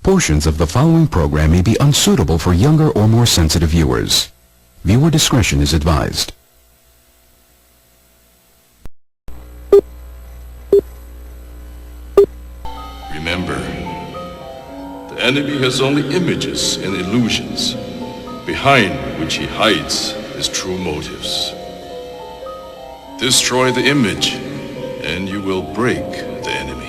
Portions of the following program may be unsuitable for younger or more sensitive viewers. Viewer discretion is advised. Remember, the enemy has only images and illusions, behind which he hides his true motives. Destroy the image, and you will break the enemy.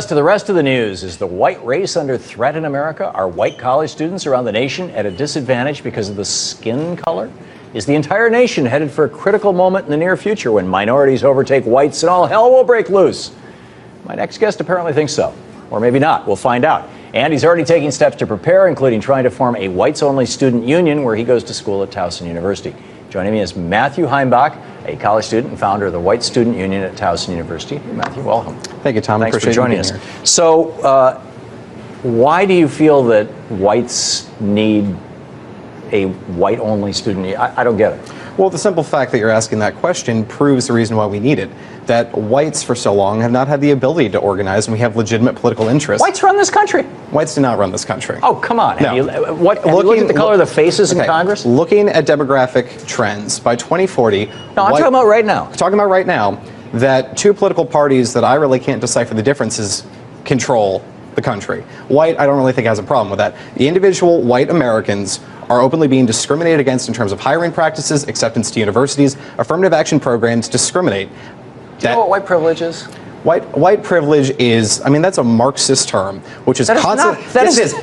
To the rest of the news. Is the white race under threat in America? Are white college students around the nation at a disadvantage because of the skin color? Is the entire nation headed for a critical moment in the near future when minorities overtake whites and all hell will break loose? My next guest apparently thinks so. Or maybe not. We'll find out. And he's already taking steps to prepare, including trying to form a whites-only student union where he goes to school at Towson University. Joining me is Matthew Heimbach, a college student and founder of the White Student Union at Towson University. Matthew, welcome. Thank you, Tom. Thanks Appreciate for joining us. Here. So, why do you feel that whites need a white-only student union? I don't get it. Well, the simple fact that you're asking that question proves the reason why we need it. That whites for so long have not had the ability to organize, and we have legitimate political interests. Whites run this country. Whites do not run this country. Oh, come on. No. Have you looked at the color of the faces in Congress? Looking at demographic trends, by 2040... No, I'm talking about right now. Talking about right now, that two political parties that I really can't decipher the differences control the country. White, I don't really think has a problem with that. The individual white Americans are openly being discriminated against in terms of hiring practices, acceptance to universities, affirmative action programs discriminate. Do you know what white privilege is? White privilege is, I mean, that's a Marxist term, which is constant.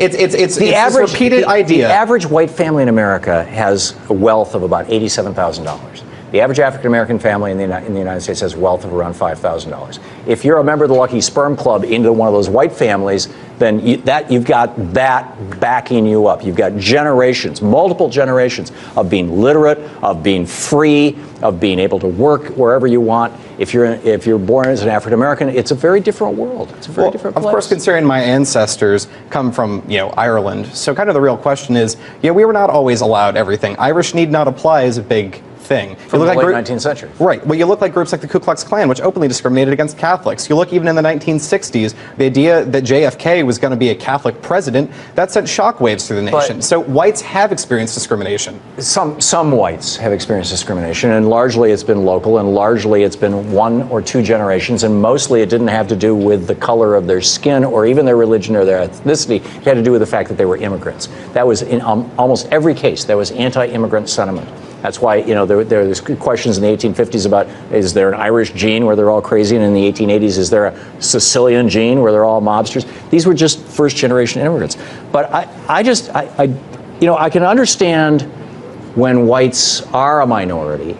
It's this repeated idea. The average white family in America has a wealth of about $87,000. The average African-American family in the United States has wealth of around $5,000. If you're a member of the Lucky Sperm Club into one of those white families, then you've got that backing you up. You've got generations, multiple generations of being literate, of being free, of being able to work wherever you want. If you're born as an African-American, it's a very different world. It's a very different place. Of course, considering my ancestors come from, Ireland, so kind of the real question is, we were not always allowed everything. Irish need not apply is a big thing. From the late 19th century. Right. Well, you look like groups like the Ku Klux Klan, which openly discriminated against Catholics. You look even in the 1960s, the idea that JFK was going to be a Catholic president, that sent shockwaves through the nation. So whites have experienced discrimination. Some whites have experienced discrimination, and largely it's been local, and largely it's been 1 or 2 generations, and mostly it didn't have to do with the color of their skin or even their religion or their ethnicity. It had to do with the fact that they were immigrants. That was in almost every case, there was anti-immigrant sentiment. That's why, you know, there's questions in the 1850s about, is there an Irish gene where they're all crazy? And in the 1880s, is there a Sicilian gene where they're all mobsters? These were just first-generation immigrants. But I you know, I can understand when whites are a minority,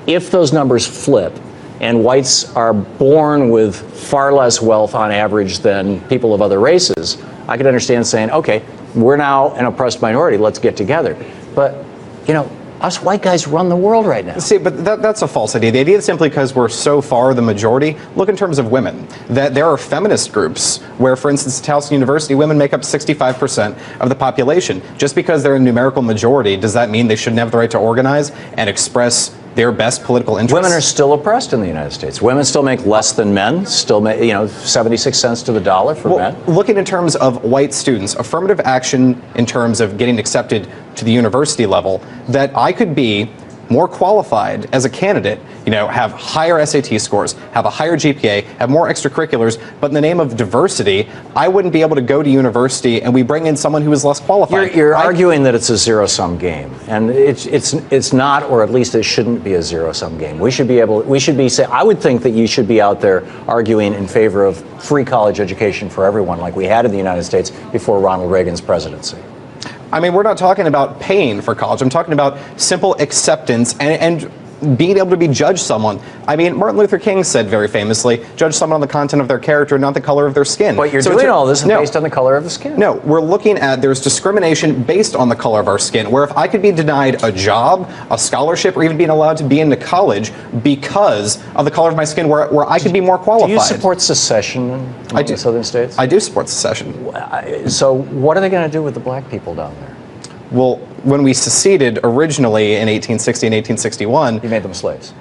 if those numbers flip and whites are born with far less wealth on average than people of other races, I could understand saying, okay, we're now an oppressed minority, let's get together. But, you know, us white guys run the world right now. See, but that's a false idea. The idea is simply because we're so far the majority. Look in terms of women. That there are feminist groups where, for instance, at Towson University, women make up 65% of the population. Just because they're a numerical majority, does that mean they shouldn't have the right to organize and express their best political interests? Women are still oppressed in the United States. Women still make less than men, still make, you know, 76 cents to the dollar for men. Looking in terms of white students, affirmative action in terms of getting accepted to the university level, that I could be more qualified as a candidate, you know, have higher SAT scores, have a higher GPA, have more extracurriculars, but in the name of diversity, I wouldn't be able to go to university and we bring in someone who is less qualified. You're arguing that it's a zero-sum game, and it's not, or at least it shouldn't be a zero-sum game. I would think that you should be out there arguing in favor of free college education for everyone like we had in the United States before Ronald Reagan's presidency. I mean, we're not talking about paying for college. I'm talking about simple acceptance and being able to be judged someone. I mean, Martin Luther King said very famously, judge someone on the content of their character, not the color of their skin. But you're doing all this based on the color of the skin. No, we're looking at, there's discrimination based on the color of our skin, where if I could be denied a job, a scholarship, or even being allowed to be into college because of the color of my skin, where I could be more qualified. Do you support secession in the southern states? I do support secession. So what are they going to do with the black people down there? Well, when we seceded originally in 1860 and 1861... You made them slaves.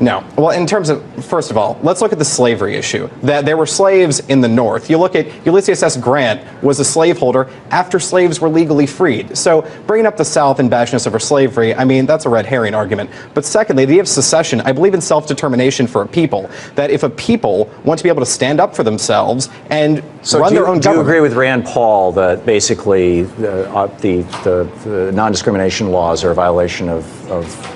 No. Well, in terms of, first of all, let's look at the slavery issue. That there were slaves in the North. You look at Ulysses S. Grant was a slaveholder after slaves were legally freed. So bringing up the South and bashing us over slavery, I mean, that's a red herring argument. But secondly, the idea of secession, I believe in self-determination for a people. That if a people want to be able to stand up for themselves and run their own government... Do you agree with Rand Paul that basically the non-discrimination laws are a violation of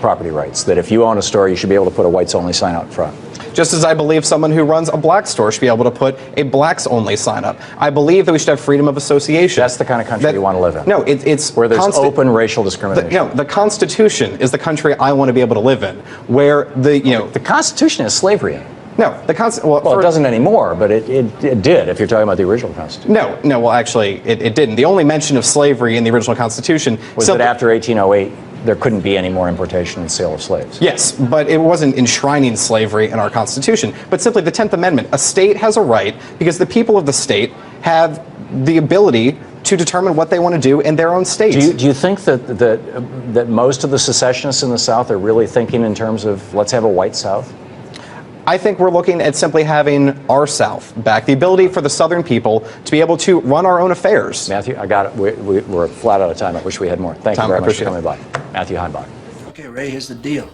property rights? That if you own a store, you should be able to put a whites-only sign out front? Just as I believe someone who runs a black store should be able to put a blacks-only sign up. I believe that we should have freedom of association. That's the kind of country you want to live in? No, it's... Where there's open racial discrimination. The Constitution is the country I want to be able to live in, where the Constitution has slavery in it. No, the Constitution... Well, it doesn't anymore, but it did, if you're talking about the original Constitution. No, well, actually, it didn't. The only mention of slavery in the original Constitution... was that after 1808, there couldn't be any more importation and sale of slaves. Yes, but it wasn't enshrining slavery in our Constitution. But simply the 10th Amendment. A state has a right, because the people of the state have the ability to determine what they want to do in their own states. Do you think that most of the secessionists in the South are really thinking in terms of, let's have a white South? I think we're looking at simply having our South back, the ability for the Southern people to be able to run our own affairs. Matthew, I got it. We're flat out of time. I wish we had more. Thank you very much for coming by. Matthew Heimbach. Okay, Ray, here's the deal.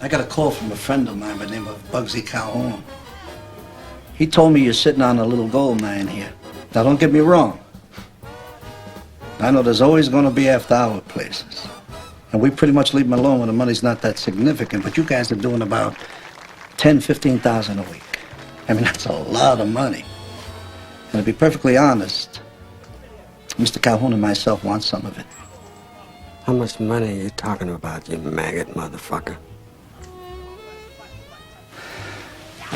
I got a call from a friend of mine by the name of Bugsy Calhoun. He told me you're sitting on a little gold mine here. Now, don't get me wrong. I know there's always going to be after-hour places. And we pretty much leave them alone when the money's not that significant, but you guys are doing about $10,000, $15,000 a week. I mean, that's a lot of money. And to be perfectly honest, Mr. Calhoun and myself want some of it. How much money are you talking about, you maggot motherfucker?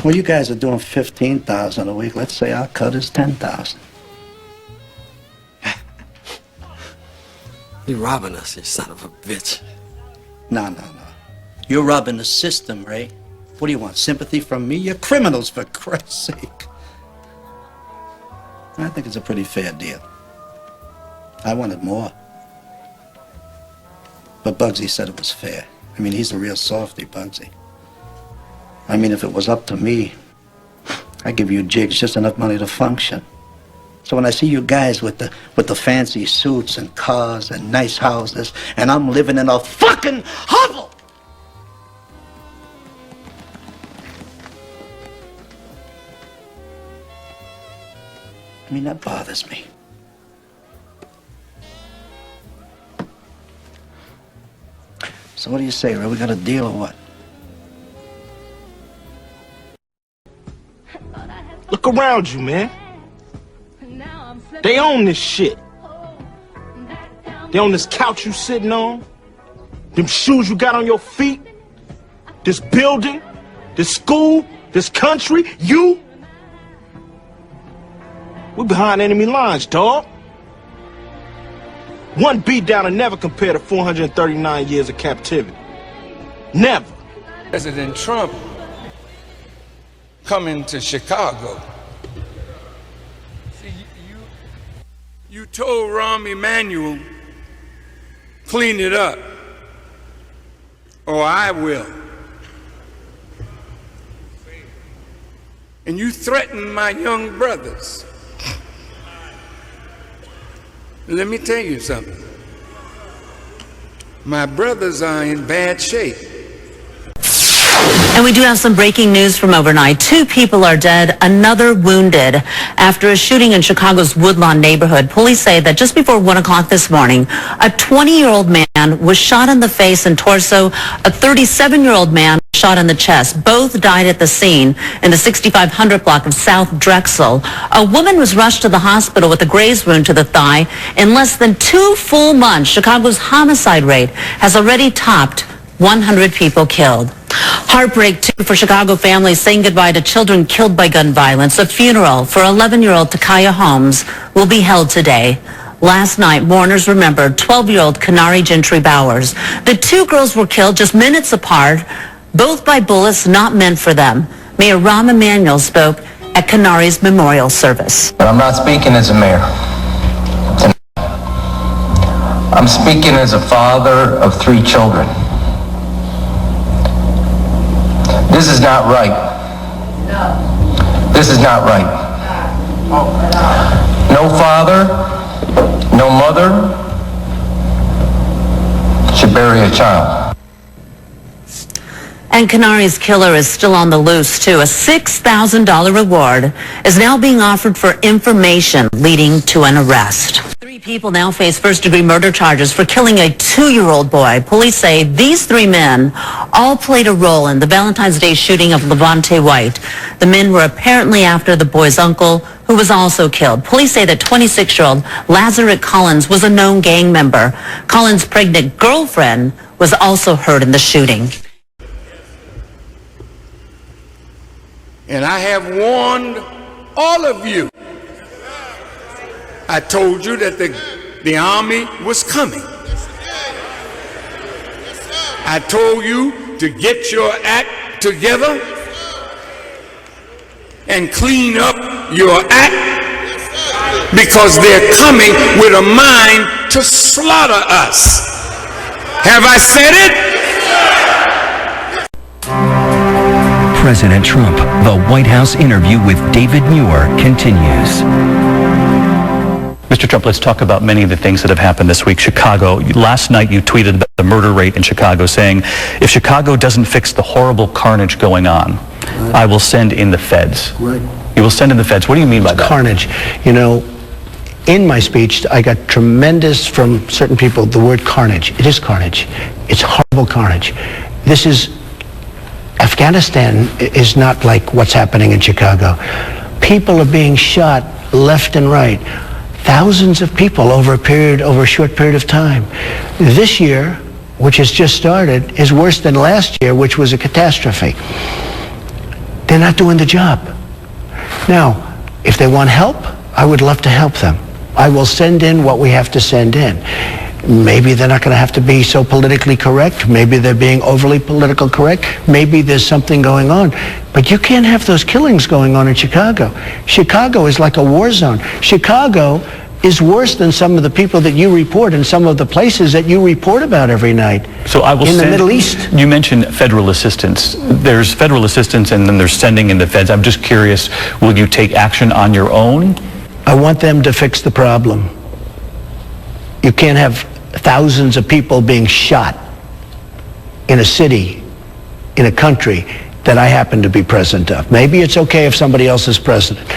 Well, you guys are doing $15,000 a week. Let's say our cut is $10,000. You're robbing us, you son of a bitch. No. You're robbing the system, Ray. What do you want, sympathy from me? You're criminals, for Christ's sake. I think it's a pretty fair deal. I wanted more. But Bugsy said it was fair. I mean, he's a real softy, Bugsy. I mean, if it was up to me, I'd give you jigs just enough money to function. So when I see you guys with the fancy suits and cars and nice houses, and I'm living in a fucking hovel! I mean, that bothers me. So what do you say, Ray? We got a deal or what? Look around you, man. They own this shit. They own this couch you sitting on, them shoes you got on your feet, this building, this school, this country, you. We're behind enemy lines, dawg. One beat down and never compare to 439 years of captivity. Never. President Trump coming to Chicago. See, you told Rahm Emanuel, clean it up, or I will. And you threatened my young brothers. Let me tell you something. My brothers are in bad shape. And we do have some breaking news from overnight. 2 people are dead, another wounded after a shooting in Chicago's Woodlawn neighborhood. Police say that just before 1 o'clock this morning, a 20-year-old man was shot in the face and torso. A 37-year-old man shot in the chest. Both died at the scene in the 6500 block of South Drexel. A woman was rushed to the hospital with a graze wound to the thigh. In less than 2 full months, Chicago's homicide rate has already topped 100 people killed. Heartbreak, too, for Chicago families saying goodbye to children killed by gun violence. A funeral for 11-year-old Takaya Holmes will be held today. Last night, mourners remembered 12-year-old Kanari Gentry Bowers. The 2 girls were killed just minutes apart, both by bullets not meant for them. Mayor Rahm Emanuel spoke at Kanari's memorial service. But I'm not speaking as a mayor. I'm speaking as a father of 3 children. This is not right. This is not right. No father, no mother should bury a child. And Kanari's killer is still on the loose, too. A $6,000 reward is now being offered for information leading to an arrest. 3 people now face first-degree murder charges for killing a 2-year-old boy. Police say these 3 men all played a role in the Valentine's Day shooting of Levante White. The men were apparently after the boy's uncle, who was also killed. Police say that 26-year-old Lazarus Collins was a known gang member. Collins' pregnant girlfriend was also hurt in the shooting. And I have warned all of you. I told you that the army was coming. I told you to get your act together and clean up your act, because they're coming with a mind to slaughter us. Have I said it? President Trump, the White House interview with David Muir continues. Mr. Trump, let's talk about many of the things that have happened this week. Chicago, last night you tweeted about the murder rate in Chicago, saying, if Chicago doesn't fix the horrible carnage going on, I will send in the feds. Right. You will send in the feds. What do you mean by that? Carnage. You know, in my speech, I got tremendous from certain people, the word carnage. It is carnage. It's horrible carnage. This is, Afghanistan is not like what's happening in Chicago. People are being shot left and right. Thousands of people over a short period of time. This year, which has just started, is worse than last year, which was a catastrophe. They're not doing the job. Now, if they want help, I would love to help them. I will send in what we have to send in. Maybe they're not going to have to be so politically correct. Maybe they're being overly political correct. Maybe there's something going on. But you can't have those killings going on in Chicago. Chicago is like a war zone. Chicago is worse than some of the people that you report and some of the places that you report about every night. So I will in the Middle East. You mentioned federal assistance. There's federal assistance and then there's sending in the feds. I'm just curious, will you take action on your own? I want them to fix the problem. You can't have thousands of people being shot in a city, in a country that I happen to be president of. Maybe it's okay if somebody else is president.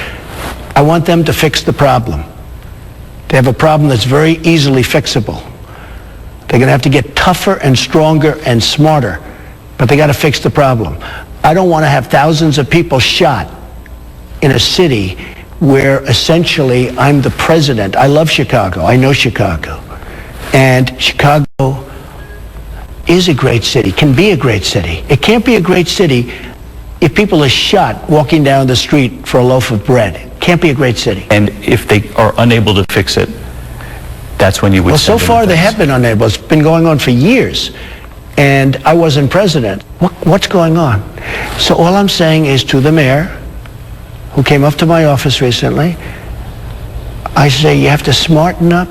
I want them to fix the problem. They have a problem that's very easily fixable. They're going to have to get tougher and stronger and smarter, but they got to fix the problem. I don't want to have thousands of people shot in a city where essentially I'm the president. I love Chicago. I know Chicago. And Chicago is a great city, can be a great city. It can't be a great city if people are shot walking down the street for a loaf of bread. It can't be a great city. And if they are unable to fix it, that's when you would Well, so far they have been unable. It's been going on for years. And I wasn't president. What's going on? So all I'm saying is to the mayor, who came up to my office recently, I say you have to smarten up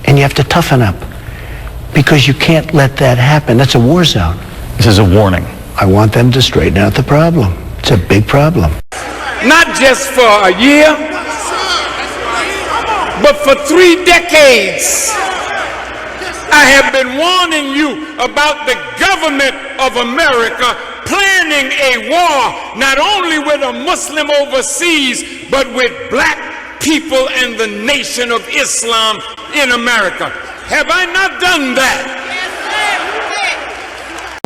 and you have to toughen up, because you can't let that happen. That's a war zone. This is a warning. I want them to straighten out the problem. It's a big problem. Not just for a year, but for 3 decades. I have been warning you about the government of America planning a war, not only with a Muslim overseas, but with black people and the nation of Islam in America. Have I not done that?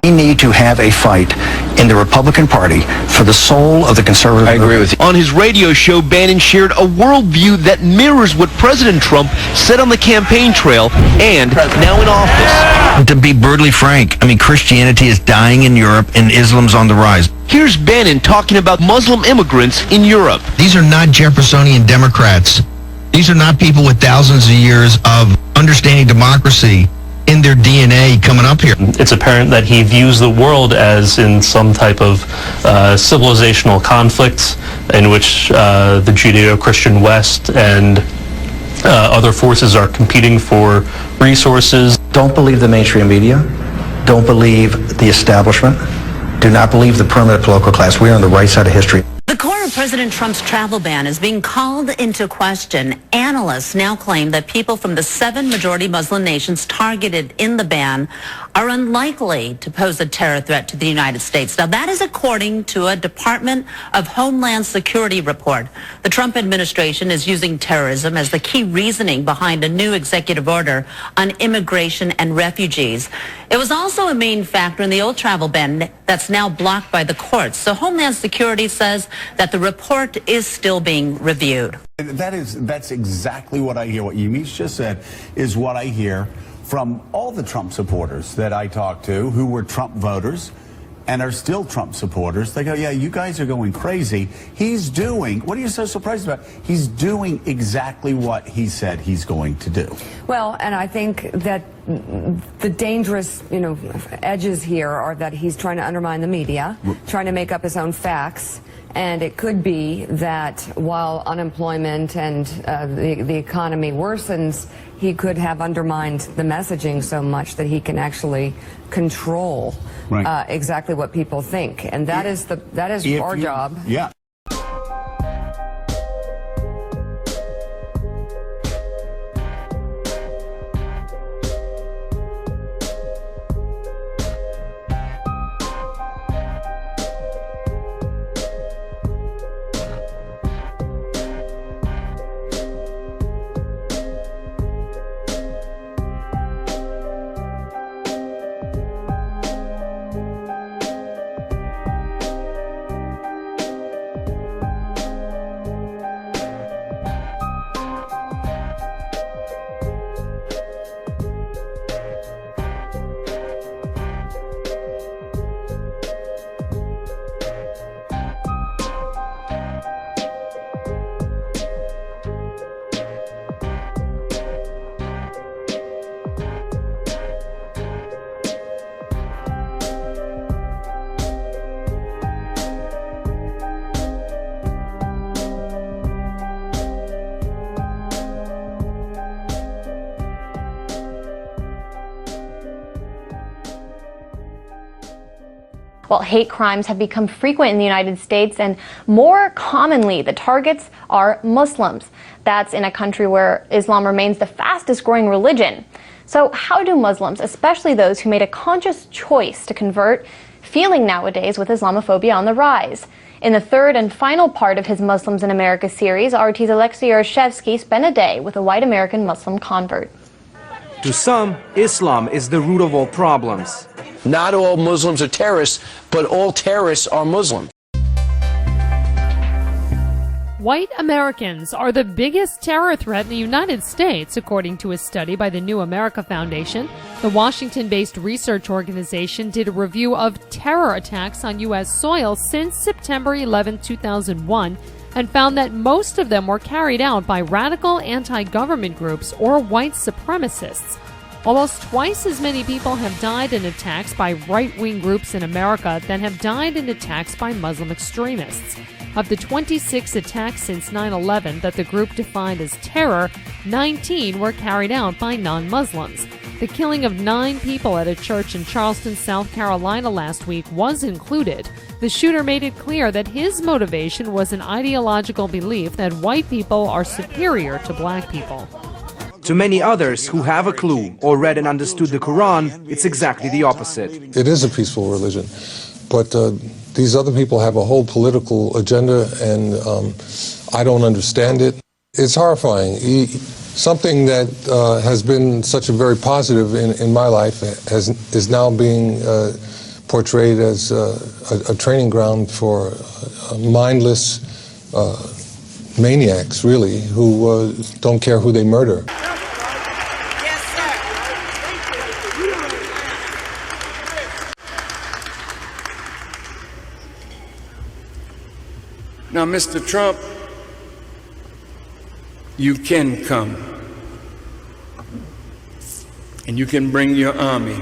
We need to have a fight in the Republican Party for the soul of the conservative movement. I agree with you. On his radio show, Bannon shared a worldview that mirrors what President Trump said on the campaign trail and now in office. To be brutally frank, I mean, Christianity is dying in Europe and Islam's on the rise. Here's Bannon talking about Muslim immigrants in Europe. These are not Jeffersonian Democrats. These are not people with thousands of years of understanding democracy in their DNA coming up here. It's apparent that he views the world as in some type of civilizational conflict in which the Judeo-Christian West and other forces are competing for resources. Don't believe the mainstream media. Don't believe the establishment. Do not believe the permanent political class. We are on the right side of history. The core of President Trump's travel ban is being called into question. Analysts now claim that people from the 7 majority Muslim nations targeted in the ban are unlikely to pose a terror threat to the United States. Now, that is according to a Department of Homeland Security report. The Trump administration is using terrorism as the key reasoning behind a new executive order on immigration and refugees. It was also a main factor in the old travel ban that's now blocked by the courts. So Homeland Security says that the report is still being reviewed. That's exactly what I hear. What Yamiche just said is what I hear from all the Trump supporters that I talk to who were Trump voters and are still Trump supporters. They go, yeah, you guys are going crazy. He's doing, what are you so surprised about? He's doing exactly what he said he's going to do. Well, and I think that the dangerous, edges here are that he's trying to undermine the media, trying to make up his own facts. And it could be that while unemployment and the economy worsens, he could have undermined the messaging so much that he can actually control exactly what people think. And that is our job. Yeah. Well, hate crimes have become frequent in the United States, and more commonly, the targets are Muslims. That's in a country where Islam remains the fastest growing religion. So how do Muslims, especially those who made a conscious choice to convert, feeling nowadays with Islamophobia on the rise? In the third and final part of his Muslims in America series, RT's Alexei Yarshevsky spent a day with a white American Muslim convert. To some, Islam is the root of all problems. Not all Muslims are terrorists, but all terrorists are Muslim. White Americans are the biggest terror threat in the United States, according to a study by the New America Foundation. The Washington-based research organization did a review of terror attacks on U.S. soil since September 11, 2001, and found that most of them were carried out by radical anti-government groups or white supremacists. Almost twice as many people have died in attacks by right-wing groups in America than have died in attacks by Muslim extremists. Of the 26 attacks since 9/11 that the group defined as terror, 19 were carried out by non-Muslims. The killing of 9 people at a church in Charleston, South Carolina last week was included. The shooter made it clear that his motivation was an ideological belief that white people are superior to black people. To many others who have a clue or read and understood the Quran, it's exactly the opposite. It is a peaceful religion, but these other people have a whole political agenda, and I don't understand it. It's horrifying. Something that has been such a very positive in my life is now being portrayed as a training ground for mindless maniacs, really, who don't care who they murder. Now, Mr. Trump, you can come, and you can bring your army.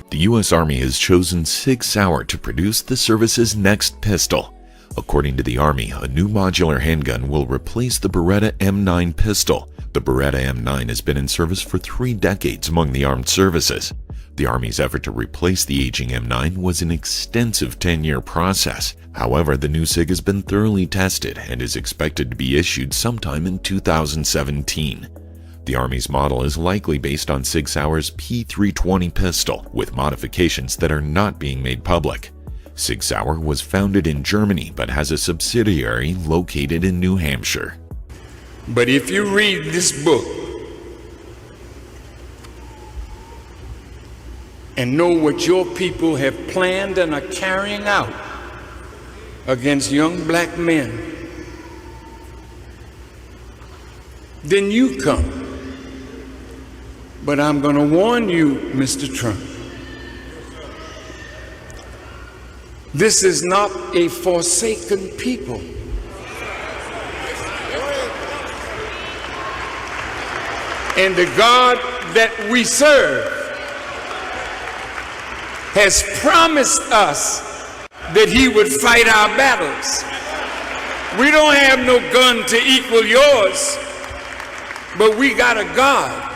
The U.S. Army has chosen Sig Sauer to produce the service's next pistol. According to the Army, a new modular handgun will replace the Beretta M9 pistol. The Beretta M9 has been in service for 3 decades among the armed services. The Army's effort to replace the aging M9 was an extensive 10-year process. However, the new SIG has been thoroughly tested and is expected to be issued sometime in 2017. The Army's model is likely based on Sig Sauer's P320 pistol, with modifications that are not being made public. Sig Sauer was founded in Germany but has a subsidiary located in New Hampshire. But if you read this book and know what your people have planned and are carrying out against young black men, then you come. But I'm going to warn you, Mr. Trump, this is not a forsaken people. And the God that we serve has promised us that he would fight our battles. We don't have no gun to equal yours, but we got a God.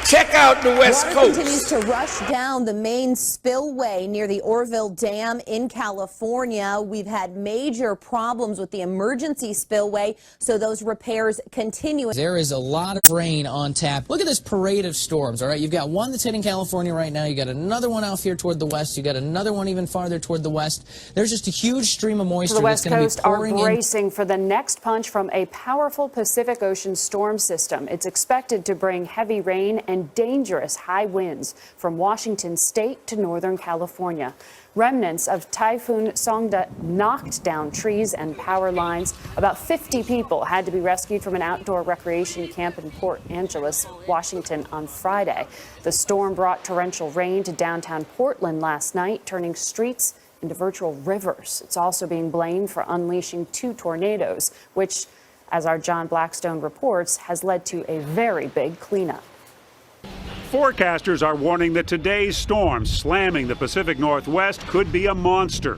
Check out the West Coast. Water continues to rush down the main spillway near the Oroville Dam in California. We've had major problems with the emergency spillway, so those repairs continue. There is a lot of rain on tap. Look at this parade of storms, all right? You've got one that's hitting California right now. You got another one out here toward the west. You got another one even farther toward the west. There's just a huge stream of moisture The West that's going to Coast be pouring are bracing for the next punch from a powerful Pacific Ocean storm system. It's expected to bring heavy rain and dangerous high winds from Washington state to Northern California. Remnants of Typhoon Songda knocked down trees and power lines. About 50 people had to be rescued from an outdoor recreation camp in Port Angeles, Washington on Friday. The storm brought torrential rain to downtown Portland last night, turning streets into virtual rivers. It's also being blamed for unleashing 2 tornadoes, which, as our John Blackstone reports, has led to a very big cleanup. Forecasters are warning that today's storm slamming the Pacific Northwest could be a monster.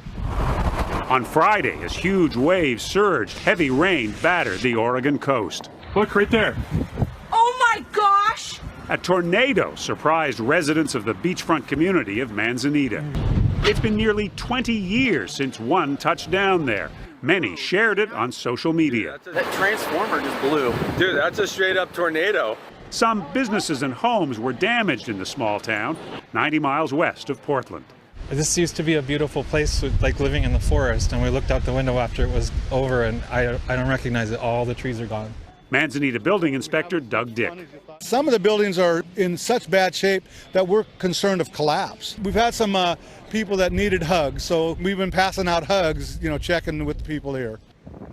On Friday, as huge waves surged, heavy rain battered the Oregon coast. Look right there. Oh my gosh! A tornado surprised residents of the beachfront community of Manzanita. It's been nearly 20 years since one touched down there. Many shared it on social media. That transformer just blew. Dude, that's a straight up tornado. Some businesses and homes were damaged in the small town, 90 miles west of Portland. This used to be a beautiful place, like living in the forest, and we looked out the window after it was over, and I don't recognize it. All the trees are gone. Manzanita building inspector Doug Dick. Some of the buildings are in such bad shape that we're concerned of collapse. We've had some people that needed hugs, so we've been passing out hugs, checking with the people here.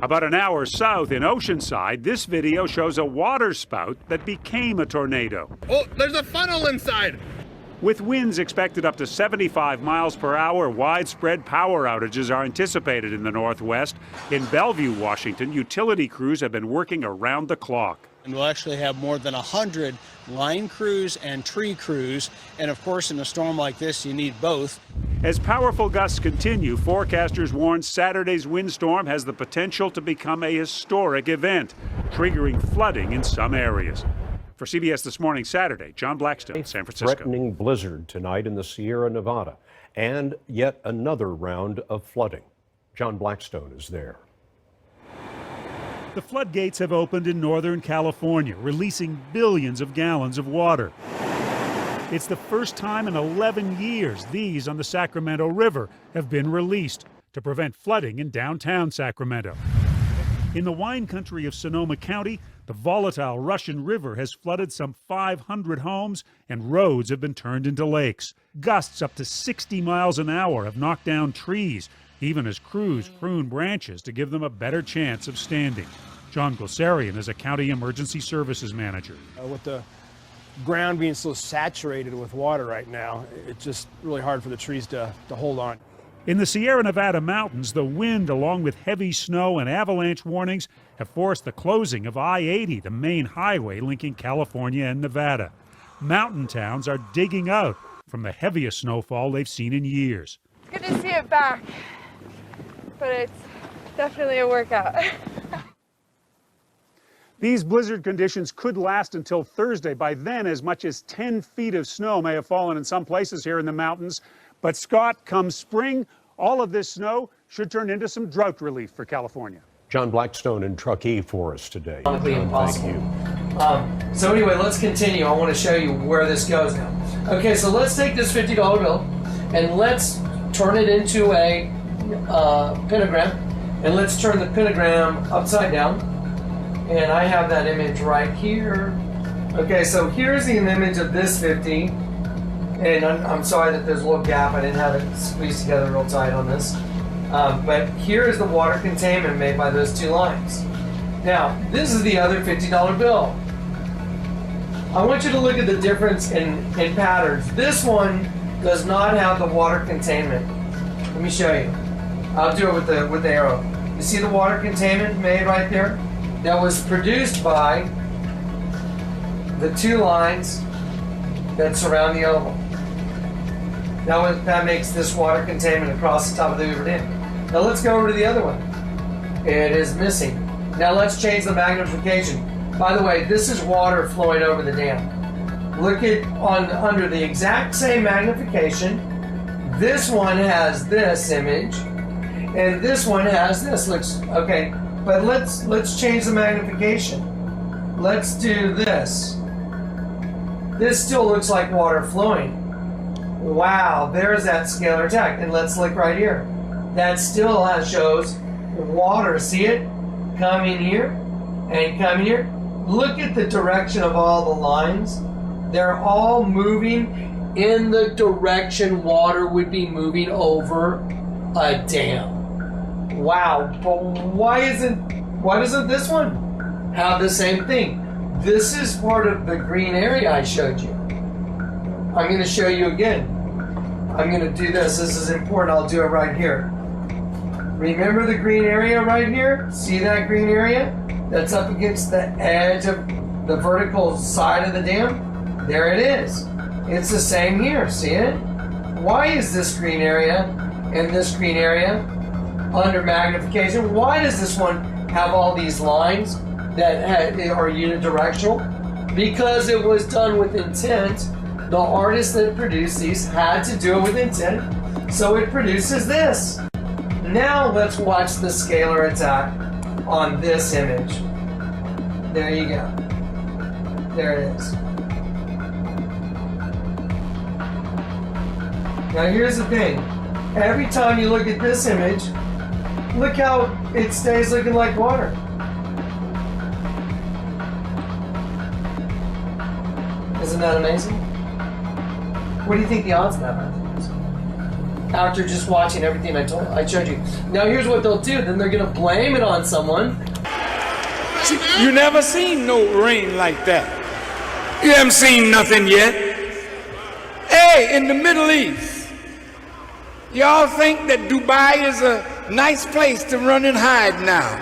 About an hour south in Oceanside, this video shows a water spout that became a tornado. Oh, there's a funnel inside! With winds expected up to 75 miles per hour, widespread power outages are anticipated in the Northwest. In Bellevue, Washington, utility crews have been working around the clock. And we'll actually have more than 100 line crews and tree crews. And of course, in a storm like this, you need both. As powerful gusts continue, forecasters warn Saturday's windstorm has the potential to become a historic event, triggering flooding in some areas. For CBS This Morning Saturday, John Blackstone, San Francisco. Threatening blizzard tonight in the Sierra Nevada, and yet another round of flooding. John Blackstone is there. The floodgates have opened in Northern California, releasing billions of gallons of water. It's the first time in 11 years these on the Sacramento River have been released to prevent flooding in downtown Sacramento. In the wine country of Sonoma County, the volatile Russian River has flooded some 500 homes and roads have been turned into lakes. Gusts up to 60 miles an hour have knocked down trees, even as crews prune branches to give them a better chance of standing. John Glissarian is a county emergency services manager. With the ground being so saturated with water right now, it's just really hard for the trees to hold on. In the Sierra Nevada mountains, the wind, along with heavy snow and avalanche warnings, have forced the closing of I-80, the main highway linking California and Nevada. Mountain towns are digging out from the heaviest snowfall they've seen in years. It's good to see it back, but it's definitely a workout. These blizzard conditions could last until Thursday. By then, as much as 10 feet of snow may have fallen in some places here in the mountains. But Scott, come spring, all of this snow should turn into some drought relief for California. John Blackstone in Truckee for us today. Impossible. Thank you. So anyway, let's continue. I want to show you where this goes now. Okay, so let's take this $50 bill and let's turn it into a pentagram, and let's turn the pentagram upside down. And I have that image right here. Okay, so here's the image of this 50. And I'm sorry that there's a little gap. I didn't have it squeezed together real tight on this. But here is the water containment made by those two lines. Now, this is the other $50 bill. I want you to look at the difference in patterns. This one does not have the water containment. Let me show you. I'll do it with the arrow. You see the water containment made right there? That was produced by the two lines that surround the oval. That makes this water containment across the top of the Hoover Dam. Now let's go over to the other one. It is missing. Now let's change the magnification. By the way, this is water flowing over the dam. Look at under the exact same magnification. This one has this image, and this one has this. Looks okay, but let's change the magnification. Let's do this. This still looks like water flowing. Wow, there's that scalar attack. And let's look right here. That still shows water. See it? Coming here and coming here. Look at the direction of all the lines. They're all moving in the direction water would be moving over a dam. Wow, but why doesn't this one have the same thing? This is part of the green area I showed you. I'm going to show you again. I'm going to do this. This is important. I'll do it right here. Remember the green area right here? See that green area? That's up against the edge of the vertical side of the dam? There it is. It's the same here. See it? Why is this green area and this green area under magnification? Why does this one have all these lines that are unidirectional? Because it was done with intent. The artist that produced these had to do it with intent, so it produces this. Now let's watch the scalar attack on this image. There you go. There it is. Now here's the thing. Every time you look at this image, look how it stays looking like water. Isn't that amazing? What do you think the odds of that are? After just watching everything I showed you. Now here's what they'll do. Then they're gonna blame it on someone. You never seen no rain like that. You haven't seen nothing yet. Hey, in the Middle East, y'all think that Dubai is a nice place to run and hide now?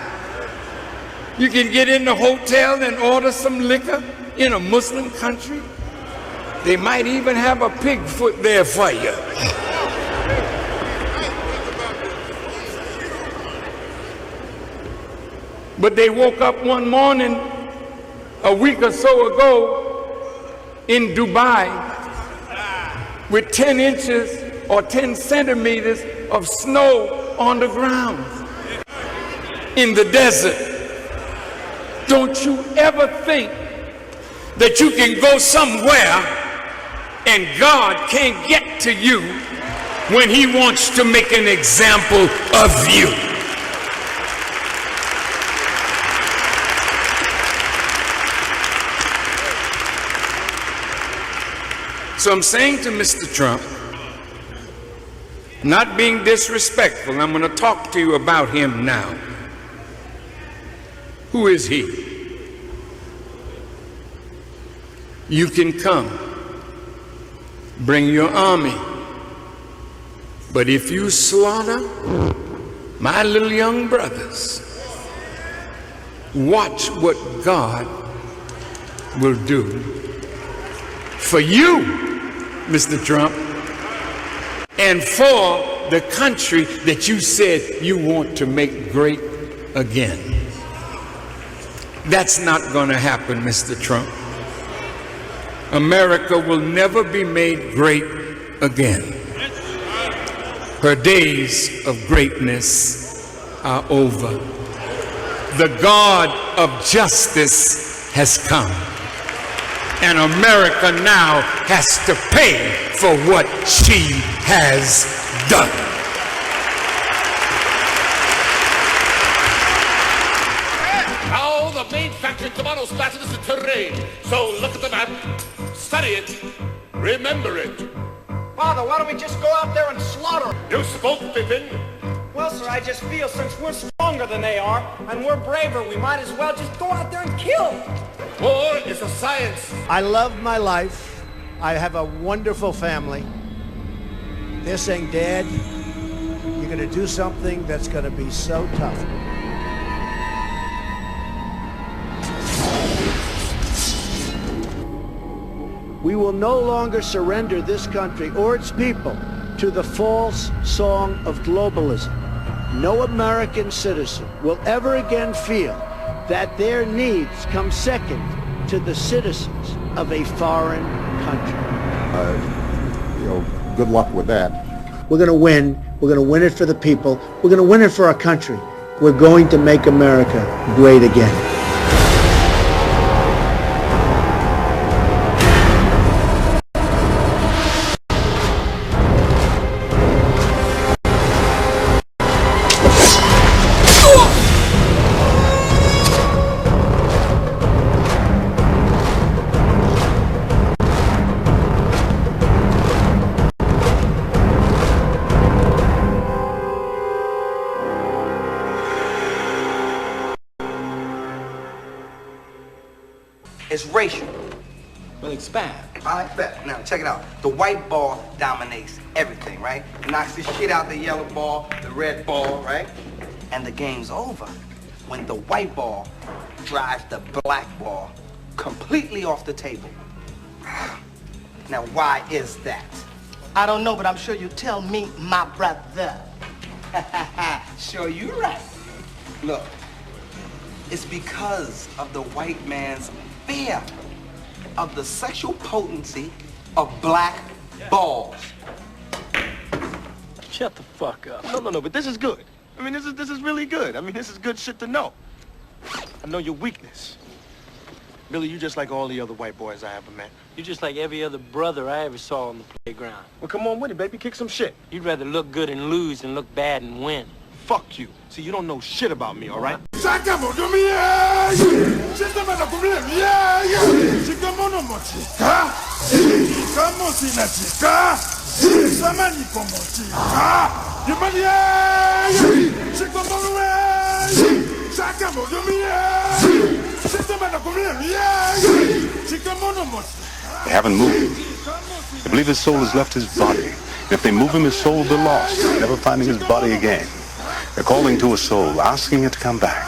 You can get in the hotel and order some liquor in a Muslim country. They might even have a pig foot there for you. But they woke up one morning a week or so ago in Dubai with 10 inches or 10 centimeters of snow on the ground in the desert. Don't you ever think that you can go somewhere and God can't get to you when He wants to make an example of you. So I'm saying to Mr. Trump, not being disrespectful, I'm going to talk to you about him now. Who is he? You can come, bring your army, but if you slaughter my little young brothers, watch what God will do for you, Mr. Trump, and for the country that you said you want to make great again. That's not going to happen, Mr. Trump. America will never be made great again. Her days of greatness are over. The God of justice has come. And America now has to pay for what she has done. Now the main factor in tomorrow's battle is the terrain. So look at the map, study it, remember it. Father, why don't we just go out there and slaughter them? You spoke, Pippin. Well, sir, I just feel since we're stronger than they are and we're braver, we might as well just go out there and kill. War is a science. I love my life. I have a wonderful family. They're saying, Dad, you're going to do something that's going to be so tough. We will no longer surrender this country or its people to the false song of globalism. No American citizen will ever again feel that their needs come second to the citizens of a foreign country. Good luck with that. We're going to win. We're going to win it for the people. We're going to win it for our country. We're going to make America great again. It's racial. Well, expand. I bet. Now, check it out. The white ball dominates everything, right? It knocks the shit out the yellow ball, the red ball, right? And the game's over when the white ball drives the black ball completely off the table. Now, why is that? I don't know, but I'm sure you tell me, my brother. Sure, you're right. Look, it's because of the white man's fear of the sexual potency of black balls. Shut the fuck up. No, but this is good. I mean, this is really good. I mean, this is good shit to know. I know your weakness. Billy, you just like all the other white boys I ever met. You're just like every other brother I ever saw on the playground. Well, come on with it, baby. Kick some shit. You'd rather look good and lose than look bad and win. Fuck you. See, you don't know shit about me, all right? They haven't moved. They believe his soul has left his body. If they move him, his soul will be lost, never finding his body again. They're calling to a soul, asking it to come back.